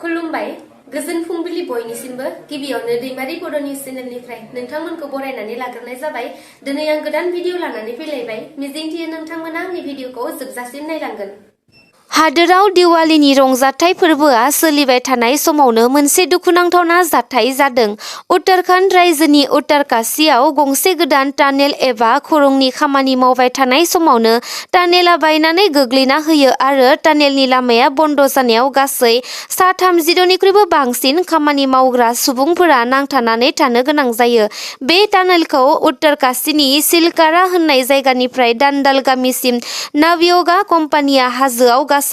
खुलुमबाय गोजोन फुंबिलि बयनिसिमबो गिबियावनो दैमारि बड' निउस चेनेलनिफ्राय नोंथांमोनखौ बरायनानै लाग्रोनाय जाबाय। दिनै आं गोदान भिडिअ लानानै फैलायबाय। मिजिंथियो नोंथांमोना आंनि भिडिअखौ जोबजासिम नायलांगोन। हादोराव दिवालीनि रंजाथाइ फोरबोआ सोलिबाय थानाय समावनो मोनसे दुखुनांथावना जाथाय जादों। उत्तराखन्ड रायजोनि उत्तरकाशीआव गंसे गोदान टानेल एबा खरंनि खामानि मावबाय थानाय समावनो टानेलआ बायनानै गोग्लैना होयो आरो टानेलनि लामाया बन्द जानायाव गासै 30निख्रुइबो बांसिन खामानि मावग्रा सुबुंफोरा नांथानानै थानो गोनां जायो। बे टानेलखौ उत्तरकाशीनि सिलकारा होननाय जायगानिफ्राय दान्दाल गामिसिम नावयगा कम्पानिया हाजोआव गासै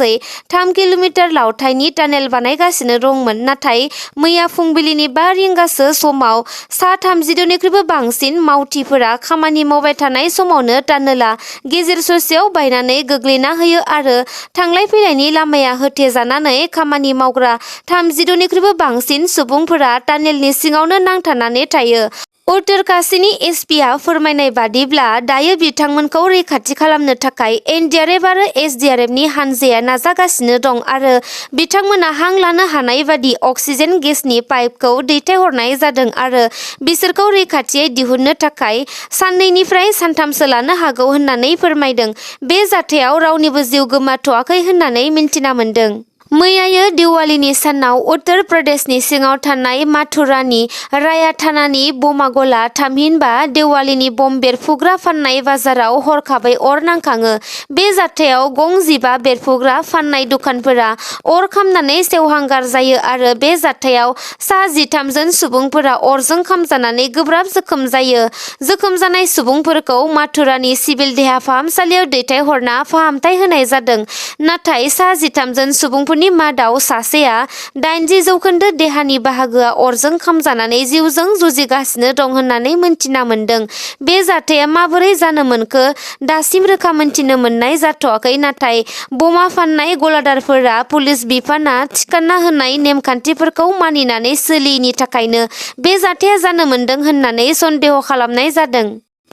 3 किल'मिटार लावथाइनि टानेल बानायगासिनो दंमोन। नाथाय मैया फुंबिलिनि 5 रिंगासो समाव 30निख्रुइबो बांसिन मावथिफोरा खामानि मावबाय थानाय समावनो टानेलआ गेजेर ससेयाव बायनानै गोग्लैना होयो आरो थांलाय फैलायनि लामाया होथेजानानै खामानि मावग्रा 30निख्रुइबो बांसिन सुबुंफोरा टानेलनि सिङावनो नांथानानै थायो। उत्तरकाशीनि एसपिआ फोरमायनाय बादिब्ला दायो बिथांमोनखौ रैखाथि खालामनो थाखाय एनडीआरएफ आरो एसडीआरएफनि हानजाया नाजागासिनो दं आरो बिथांमोना हां लानो हानाय बादि अक्सिजेन गेसनि पाइपखौ दैथायहरनाय जादों आरो बिसोरखौ रैखाथियै दिहुननो थाखाय साननैनिफ्राय सानथामसो लानो हागौ होननानै फोरमायदों। बे जाथायाव रावनिबो जिउ गोमाथ'आखै होननानै मिन्थिना मोन्दों। मैयायो दिवालीनि सानाव उत्तर प्रदेशनि सिङाव थानाय माथुरानि रायाथानानि बमागला थामहिनबा दिवालीनि बम बेरफुग्रा फाननाय बाजाराव हरखाबै अर नांखाङो। बे जाथायाव गं 15 बेरफुग्रा फाननाय दखानफोरा अर खामनानै सेवहांगार जायो आरो बे जाथायाव सा 13 जन सुबुंफोरा अरजों खामजानानै गोब्राब जोखोम जायो। जोखोम जानाय सुबुंफोरखौ माथुरानि सिभिल देहा फाहामसालियाव दैथायहरना फाहामथाय होनाय जादों। नाथाय सा 13 जन सुबुंफोरनि मादाव सासेया 80% देहानि बाहागोआ अरजों खामजानानै जिउजों जुजिगासिनो दं होननानै मिन्थिना मोन्दों। बे जाथाया माबोरै जानो मोनखो दासिम रोखा मिन्थिनो मोननाय जाथ'आखै। नाथाय बमा फाननाय गलादारफोरा पुलिस बिफानआ थिखांना होनाय नेमखान्थिफोरखौ मानिनानै सोलियैनि थाखायनो बे जाथाया जानो मोनदों होननानै सन्देह खालामनाय जादों।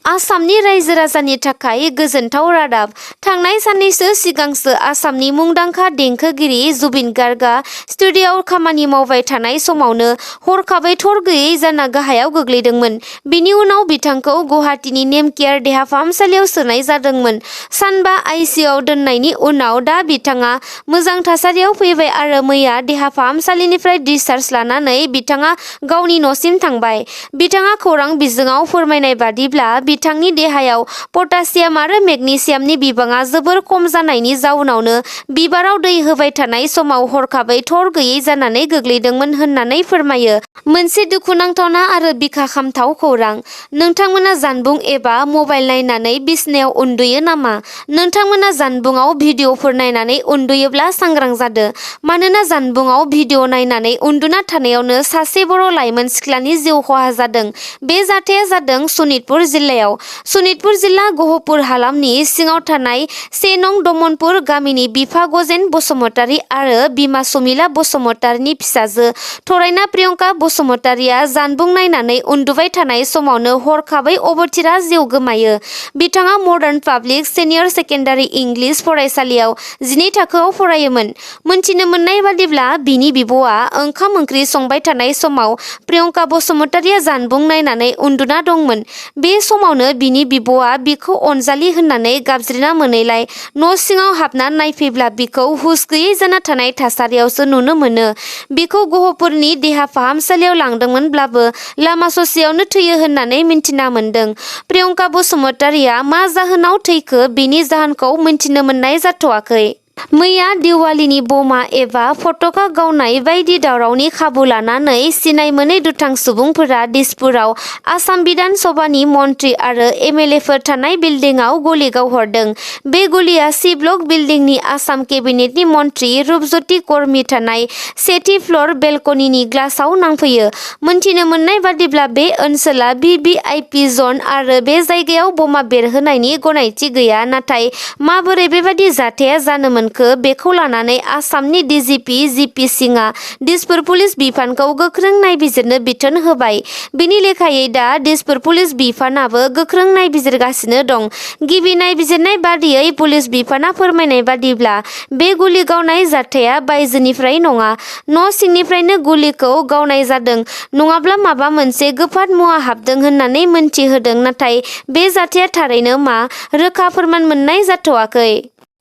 आसामनि रायजो राजानि थाखाय गोजोनथाव रादाब। थांनाय साननैसो सिगांसो आसामनि मुंदांखा देंखोगिरि जुबिन गार्गआ स्टुडिय'आव खामानि मावबाय थानाय समावनो हरखाबै थर गैयै जाना गाहायाव गोग्लैदोंमोन। बिनि उनाव बिथांखौ गुवाहाटीनि नेमकेयार देहा फाहामसालियाव सोनाय जादोंमोन। सानबा आइसिइउआव दोननायनि उनाव दा बिथाङा मोजां थासारियाव फैबाय आरो मैया देहा फाहामसालिनिफ्राय डिसचार्ज लानानै बिथाङा गावनि न'सिम थांबाय। बिथाङा खौरां बिजोङाव फोरमायनाय बादिब्ला बिथांनि देहायाव पटासियाम आरो मेगनेसियामनि बिबाङा जोबोर खम जानायनि जाउनावनो बिबाराव दै होबाय थानाय समाव हरखाबै थर गैयै जानानै गोग्लैदोंमोन होननानै फोरमायो। मोनसे दुखुनांथावना आरो बिखा खामथाव खौरां। नोंथांमोना जानबुं एबा मबाइल नायनानै बिसनायाव उन्दुयो नामा? नोंथांमोना जानबुंआव भिडिअफोर नायनानै उन्दुयोब्ला सांग्रां जादो। मानोना जानबुंआव भिडिअ नायनानै उन्दुना थानायावनो सासे बर' लाइमोन सिख्लानि जिउ खहा जादों। बे जाथाया जादों सनितपुर जिल्लायाव। सनितपुर जिल्ला गहपुर हालामनि सिङाव थानाय 1 नं दमनपुर गामिनि बिफा गजेन बसुमतारी आरो बिमा समिला बसुमतारीनि फिसाजो थरायना प्रियंका बसुमतारीया जानबुं नायनानै उन्दुबाय थानाय समावनो हरखाबै अबथिरा जिउ गोमायो। बिथाङा modern public senior secondary English फरायसालियाव 12 थाखोआव फरायोमोन। मोनथिनो मोननाय बादिब्ला बिनि बिब'आ ओंखाम ओंख्रि संबाय थानाय समाव प्रियंका बसुमतारीया जानबुं नायनानै उन्दुना दंमोन। बे समावनो बिनि बिब'आ बिखौ अनजालि होननानै गाबज्रिना मोनैलाय न' सिङाव हाबना नायफैब्ला बिखौ हुस गैयै जाना थानाय थासारियावसो नुनो मोनो। बिखौ गहपुरनि देहा फाहामसालियाव लांदोंमोनब्लाबो लामा ससेयावनो थैयो होननानै मिन्थिना मोन्दों। प्रियंका बसुमतारीया मा जाहोनाव थैखो बेनि जाहोनखौ मिन्थिनो मोननाय जाथ'आखै। मैया दिवालीनि बमा एबा फटका गावनाय बायदि दावरावनि खाबु लानानै सिनाय मोनै दुथां सुबुंफोरा दिसपुराव आसाम बिधान सभानि मन्त्रि आरो MLAफोर थानाय बिल्डिंआव गुलि गावहरदों। बे गुलिया C ब्लक बिल्डिंनि आसाम केबिनेटनि मन्त्रि रुपज्योति कर्मी थानाय 7थि फ्ल'र बेलकनिनि ग्लासाव नांफैयो। मोनथिनो मोननाय बादिब्ला बे ओनसोला VVIP जन आरो बे जायगायाव बमा बेरहोनायनि गनायथि गैया। नाथाय माबोरै बेबादि जाथाया जानो मोनखो मोनखो बेखौ लानानै आसामनि DGP GP सिंआ दिसपुर पुलिस बिफानखौ गोख्रों नायबिजिरनो बिथोन होबाय। बिनि लेखायै दा दिसपुर पुलिस बिफानाबो गोख्रों नायबिजिरगासिनो दं। गिबि नायबिजिरनाय बादियै पुलिस बिफाना फोरमायनाय बादिब्ला बे गुलि गावनाय जाथाया बायजोनिफ्राय नङा, न' सिंनिफ्रायनो गुलिखौ गावनाय जादों, नङाब्ला माबा मोनसे गोफार मुवा हाबदों होननानै मोनथिहोदों। नाथाय बे जाथाया थारैनो मा, रोखा फोरमान मोननाय जाथ'वाखै।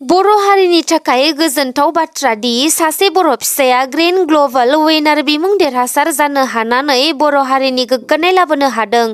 बर' हारिनि थाखाय गोजोनथाव बाथ्रा दि सासे बर' फिसाया ग्रेन्ड ग्लबेल विनार बिमुं देरहासार जानो हानानै बर' हारिनि गोग्गानाय लाबोनो हादों।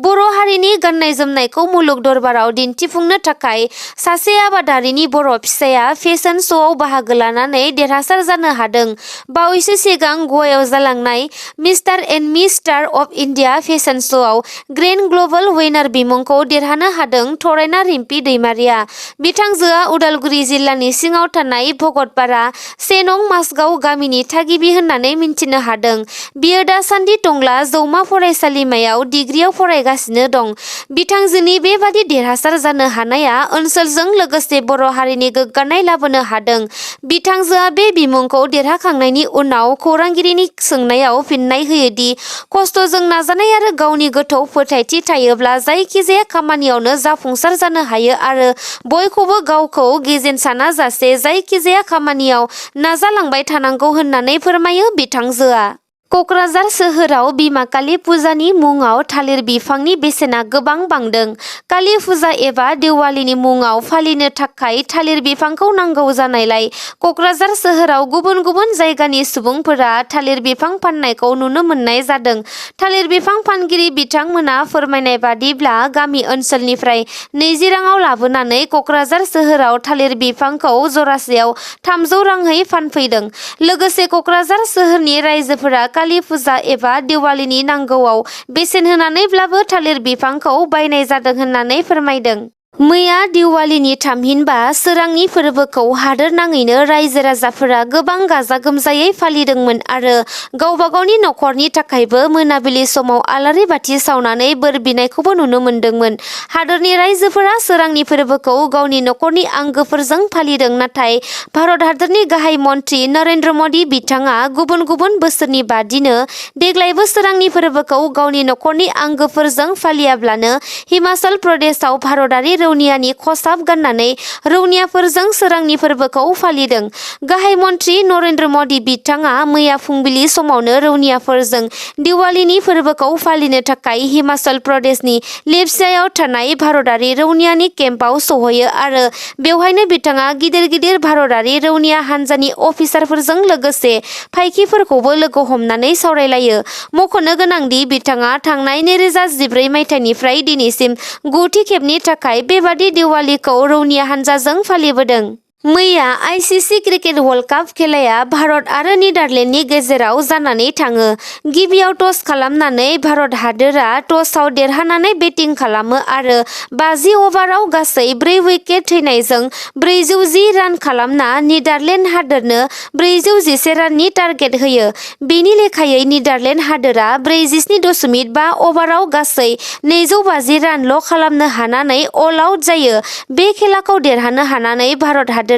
बर' हारिनि गाननाय जोमनायखौ मुलुग दरबाराव दिन्थिफुंनो थाखाय सासे आबादारिनि बर' फिसाया फेशन श'आव बाहागो लानानै देरहासार जानो हादों। बावैसो सिगां गवायाव जालांनाय mister and miss star of India fashion श'आव ग्रेन्ड ग्लबेल विनार बिमुंखौ देरहानो हादों थरायना रिम्पी दैमारिया। बिथांजोआ उदालगुरि जिल्लानि सिङाव थानाय भगतपारा 1 नं मासगाव गामिनि थागिबि होननानै मिन्थिनो हादों। बियो दासान्दि टंला जौमा फरायसालिमायाव डिग्रीआव फरायगासिनो दं। बिथांजोनि बेबादि देरहासार जानो हानाया ओनसोलजों लोगोसे बर' हारिनि गोग्गानाय लाबोनो हादों। बिथांजोआ बे बिमुंखौ देरहाखांनायनि उनाव खौरांगिरिनि सोंनायाव फिननाय होयोदि खस्थ'जों नाजानाय आरो गावनि गोथौ फोथायथि थायोब्ला जायखिजाया खामानियावनो जाफुंसार जानो हायो आरो बयखौबो गावखौ गेजेन सानाजासे जायखिजाया खामानियाव नाजालांबाय थानांगौ होननानै फोरमायो बिथांजोआ। क'क्राझार सोहोराव बिमा कालि फुजानि मुङाव थालिर बिफांनि बेसेना गोबां बांदों। कालि फुजा एबा देवालीनि मुङाव फालिनो थाखाय थालिर बिफांखौ नांगौ जानायलाय क'क्राझार सोहोराव गुबुन गुबुन जायगानि सुबुंफोरा थालिर बिफां फाननायखौ नुनो मोननाय जादों। थालिर बिफां फानगिरि बिथांमोना फोरमायनाय बादिब्ला गामि ओनसोलनिफ्राय 20 राङाव लाबोनानै क'क्राझार सोहोराव थालिर बिफांखौ जरासेयाव 300 राङै फानफैदों। लोगोसे क'क्राझार सोहोरनि रायजोफोरा कालि फुजा एबा दिवालीनि नांगौआव बेसेन होनानैब्लाबो थालिर बिफांखौ बायनाय जादों होननानै फोरमायदों। मैया दिवालीनि थामहिनबा सोरांनि फोरबोखौ हादोर नाङैनो रायजो राजाफोरा गोबां गाजा गोमजायै फालिदोंमोन आरो गावबा गावनि नखरनि थाखायबो मोनाबिलि समाव आलारि बाथि सावनानै बोर बिनायखौबो नुनो मोन्दोंमोन। हादोरनि रायजोफोरा सोरांनि फोरबोखौ गावनि नखरनि आंगोफोरजों फालिदों। नाथाय भारत हादोरनि गाहाय मन्त्रि नरेन्द्र मदि बिथाङा गुबुन गुबुन बोसोरनि बादिनो देग्लायबो सोरांनि फोरबोखौ गावनि नखरनि आंगोफोरजों फालियाब्लानो हिमाचल प्रदेशआव भारतारि रौनियानि खसाब गाननानै रौनियाफोरजों सोरांनि फोरबोखौ फालिदों। गाहाय मन्त्रि नरेन्द्र मदि बिथाङा मैया फुंबिलि समावनो रौनियाफोरजों दिवालीनि फोरबोखौ फालिनो थाखाय हिमाचल प्रदेशनि लेपचायाव थानाय भारतारि रौनियानि केम्पआव सहैयो आरो बेवहायनो बिथाङा गिदिर गिदिर भारतारि रौनिया हान्जानि अफिसारफोरजों लोगोसे फायखिफोरखौबो लोगो हमनानै सावरायलायो। मख'नो गोनांदि बिथाङा थांनाय 2014 मायथाइनिफ्राय दिनैसिम 9थि खेबनि थाखाय बेबादि दिवालीखौ रौनिया हान्जाजों फालिबोदों। मैया आईसीसी क्रिकेट वर्ल्ड काप खेलाया भारत आरो निदारलेन्डनि गेजेराव जानानै थाङो। गिबियाव टस खालामनानै भारत हादोरा टसआव देरहानानै बेटिं खालामो आरो 50 अभाराव गासै 4 उइकेट थैनायजों 410 रान खालामना निदारलेन्ड हादोरनो 411 राननि टार्गेट होयो। बेनि लेखायै निदारलेन्ड हादोरा 47.5 अभाराव गासै 250 रानल' खालामनो हानानै अल आउट जायो। बे खेलाखौ देरहानो हानानै भारत हादोरा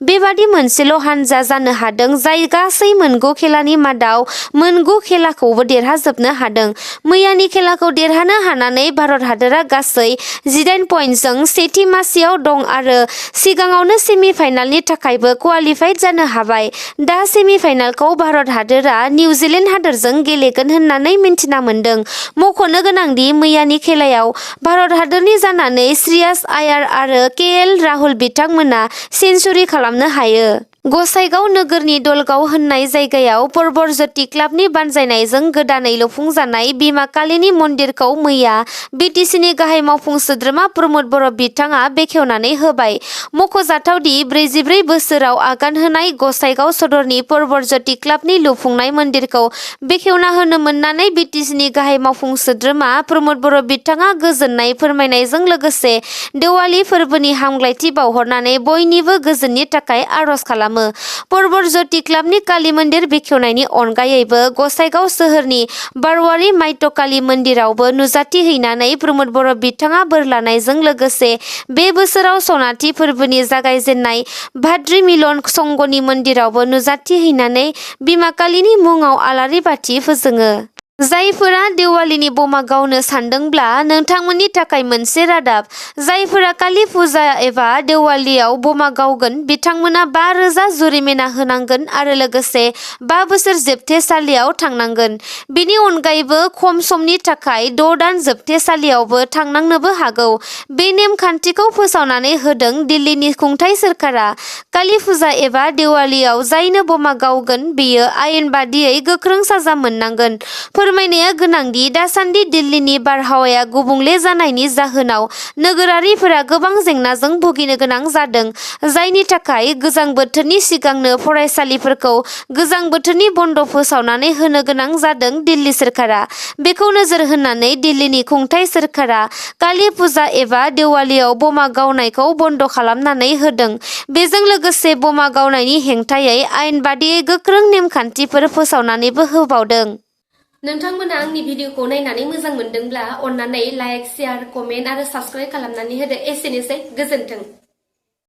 बेबादि मोनसेल' हानजा जानो हादों जाय गासै मोनगु खेलानि मादाव मोनगु खेलाखौबो देरहाजोबनो हादों। मैयानि खेलाखौ देरहानो हानानै भारत हादोरा गासै 18 पइन्टजों सेथि मासियाव दं आरो सिगाङावनो सेमि फाइनालनि थाखायबो क्वालिफाइड जानो हाबाय। दा सेमि फाइनालखौ भारत हादोरा निउजिलेन्ड हादोरजों गेलेगोन होननानै मिन्थिना मोन्दों। मख'नो गोनांदि मैयानि खेलायाव भारत हादोरनि जानानै श्रेयास आयार आरो केएल राहुल बिथांमोना सेन्चुरि खालामनो हायो। गसाइगाव नोगोरनि दलगाव होननाय जायगायाव परबरज्योति क्लाबनि बानजायनायजों गोदानै लुफुंजानाय बिमा कालीनि मन्दिरखौ मैया बिटिसिनि गाहाय मावफुं सोद्रोमा प्रमद बर' बिथाङा बेखेवनानै होबाय। मख'जाथावदि 44 बोसोराव आगान होनाय गसाइगाव सदरनि परबरज्योति क्लाबनि लुफुंनाय मन्दिरखौ बेखेवना होनो मोननानै बिटिसिनि गाहाय मावफुं सोद्रोमा प्रमद बर' बिथाङा गोजोननाय फोरमायनायजों लोगोसे देवाली फोरबोनि हामग्लायथि बावहरनानै बयनिबो गोजोननि थाखाय आर'ज खालामो। खालामो। परबत क्लाबनि काली मन्दिर बेखेवनायनि अनगायैबो गसाइगाव सोहोरनि बारवारि माइट काली मन्दिरावबो नुजाथि हैनानै प्रमद बर' बिथाङा बोर लानायजों लोगोसे बे बोसोराव सनाथि फोरबोनि जागायजेननाय भाद्रि मिलन संगनि मन्दिरावबो नुजाथि हैनानै बिमा कालीनि मुङाव आलारि बाथि फोजोङो। जायफोरा देवालीनि बमा गावनो सानदोंब्ला नोंथांमोननि थाखाय मोनसे रादाब। जायफोरा काली फुजा एबा देवालीयाव बमा गावगोन बिथांमोना 5,000 जुरिमाना होनांगोन आरो लोगोसे 5 बोसोर जोबथेसालियाव थांनांगोन। बेनि अनगायैबो खम समनि थाखाय 6 दान जोबथेसालियावबो थांनांनोबो हागौ। बे नेमखान्थिखौ फोसावनानै होदों दिल्लीनि खुंथाय सोरखारा। काली फुजा एबा देवालीयाव जायनो बमा गावगोन बेयो आयेन बादियै गोख्रों साजा मोननांगोन। फोरमायनाया गोनांदि दासान्दि दिल्लीनि बारहावाया गुबुंले जानायनि जाहोनाव नोगोरारिफोरा गोबां जेंनाजों भुगिनो गोनां जादों। जायनि थाखाय गोजां बोथोरनि सिगांनो फरायसालिफोरखौ गोजां बोथोरनि बन्द फोसावनानै होनो गोनां जादों दिल्ली सोरखारा। बेखौ नोजोर होनानै दिल्लीनि खुंथाय सोरखारा काली फुजा एबा देवालीयाव बमा गावनायखौ बन्द खालामनानै होदों। बेजों लोगोसे बमा गावनायनि हेंथायै आयेन बादियै गोख्रों नेमखान्थिफोर फोसावनानैबो होबावदों। नोंथांमोना आंनि भिडिअखौ नायनानै मोजां मोनदोंब्ला अन्नानै लाइक, शेयार, कमेन्ट आरो साबस्क्राइब खालामनानै होदो। एसेनोसै, गोजोन्थों।